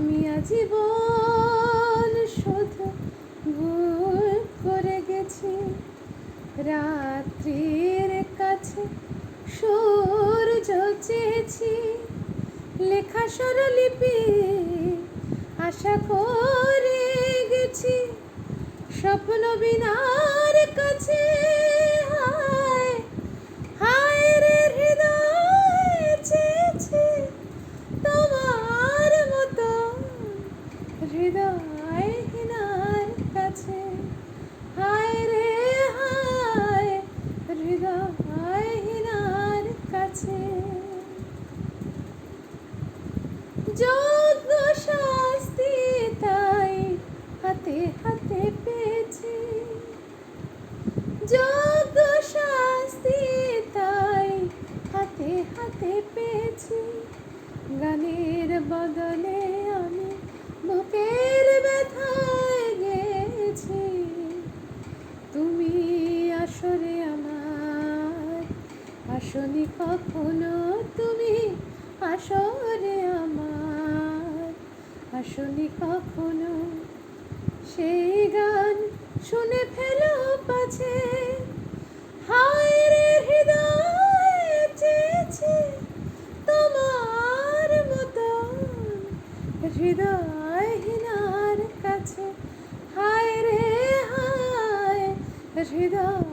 আমি আজীবন শুধু ভুল করে গেছি। রাত্রির কাছে সূর্য চেয়েছি, লেখা স্বরলিপি আশা করে গেছি। স্বপ্ন বিনার কাছে হায় হায় রে হৃদয় চেয়েছে তোমার মতো হৃদয়হীনার কাছে। হায় রে হায় হৃদয়হীনার কাছে। যোগ্য শাস্তি তাই হাতে হাতে পেয়েছি, যোগ্য শাস্তি তাই হাতে হাতে পেয়েছি। গানের বদলে আমি বুকের ব্যথায় গেছি। তুমি আসরে আমার আসনি কখনো, তুমি আসরে আমার আসনি কখনো। সেই গান শুনে ফেলো পাছে, হায় রে হৃদয় চেয়েছে তোমার মতো হৃদয়হীনার কাছে। হায় রে হায় হৃদয়